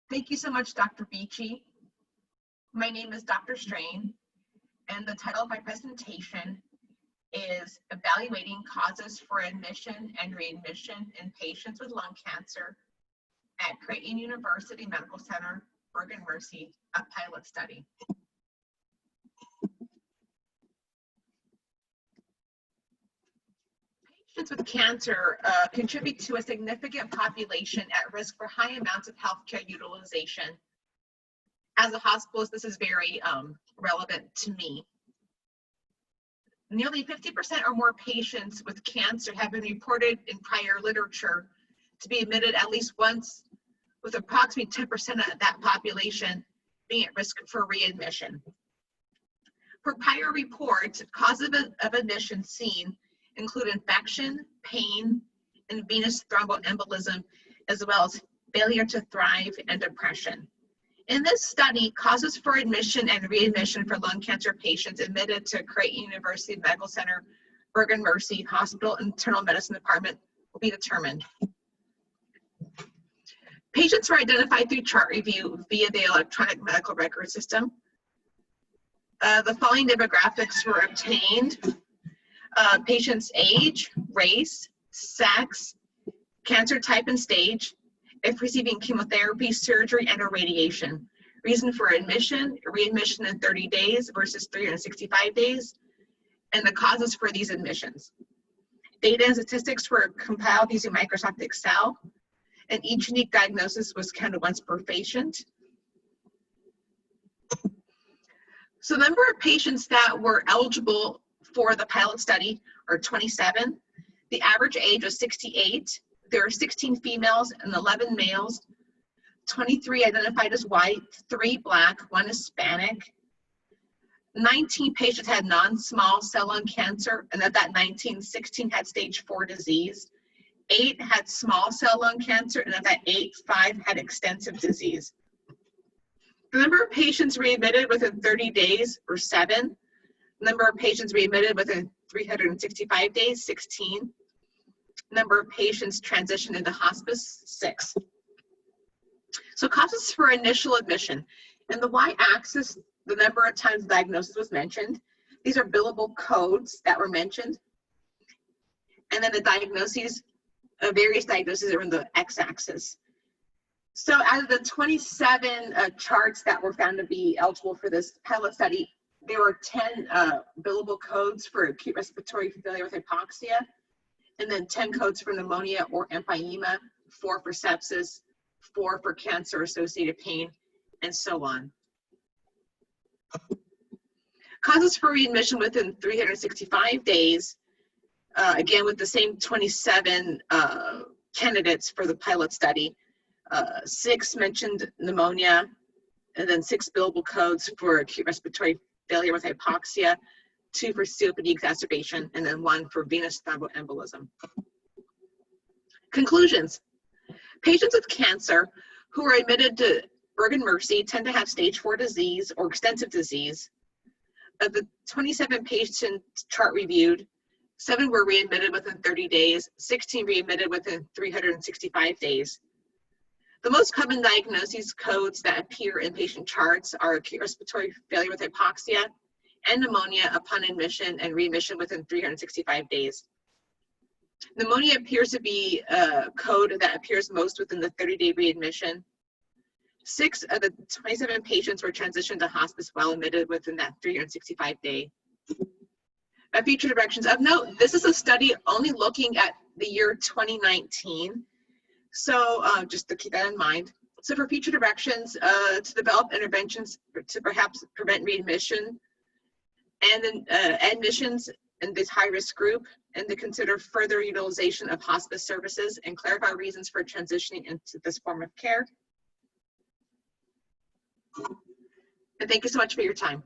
Thank you so much, Dr. Beachy. My name is Dr. Strain, and the title of my presentation is Evaluating Causes for Admission and Readmission in Patients with Lung Cancer at Creighton University Medical Center, Bergen Mercy, a pilot study. Patients with cancer contribute to a significant population at risk for high amounts of healthcare utilization. As a hospitalist, this is very relevant to me. Nearly 50% or more patients with cancer have been reported in prior literature to be admitted at least once, with approximately 10% of that population being at risk for readmission. For prior reports, causes of admission seen include infection, pain, and venous thromboembolism, as well as failure to thrive and depression. In this study, causes for admission and readmission for lung cancer patients admitted to Creighton University Medical Center, Bergen Mercy Hospital Internal Medicine Department will be determined. Patients were identified through chart review via the electronic medical record system. The following demographics were obtained. Patient's age, race, sex, cancer type and stage, if receiving chemotherapy, surgery, and or radiation. Reason for admission, readmission in 30 days versus 365 days, and the causes for these admissions. Data and statistics were compiled using Microsoft Excel, and each unique diagnosis was counted once per patient. So the number of patients that were eligible for the pilot study are 27. The average age was 68. There are 16 females and 11 males. 23 identified as white, 3 black, 1 Hispanic. 19 patients had non-small cell lung cancer, and of that 19, 16 had stage 4 disease. 8 had small cell lung cancer, and of that 8, 5 had extensive disease. The number of patients readmitted within 30 days were 7. Number of patients readmitted within 365 days, 16. Number of patients transitioned into hospice, 6. So causes for initial admission. In the y-axis, the number of times the diagnosis was mentioned. These are billable codes that were mentioned. And then the diagnoses, various diagnoses are in the x-axis. So out of the 27 charts that were found to be eligible for this pilot study, there were 10 billable codes for acute respiratory failure with hypoxia, and then 10 codes for pneumonia or empyema, 4 for sepsis, 4 for cancer-associated pain, and so on. Causes for readmission within 365 days, again with the same 27 candidates for the pilot study. 6 mentioned pneumonia, and then 6 billable codes for acute respiratory failure with hypoxia, 2 for COPD exacerbation, and then 1 for venous thromboembolism. Conclusions. Patients with cancer who are admitted to Bergen Mercy tend to have stage 4 disease or extensive disease. Of the 27 patients chart reviewed, 7 were readmitted within 30 days, 16 readmitted within 365 days. The most common diagnoses codes that appear in patient charts are acute respiratory failure with hypoxia and pneumonia upon admission and readmission within 365 days. Pneumonia appears to be a code that appears most within the 30-day readmission. 6 of the 27 patients were transitioned to hospice while admitted within that 365-day. Future directions. Of note, this is a study only looking at the year 2019. So just to keep that in mind. So for future directions, to develop interventions to perhaps prevent readmission and then admissions in this high-risk group, and to consider further utilization of hospice services and clarify reasons for transitioning into this form of care. And thank you so much for your time.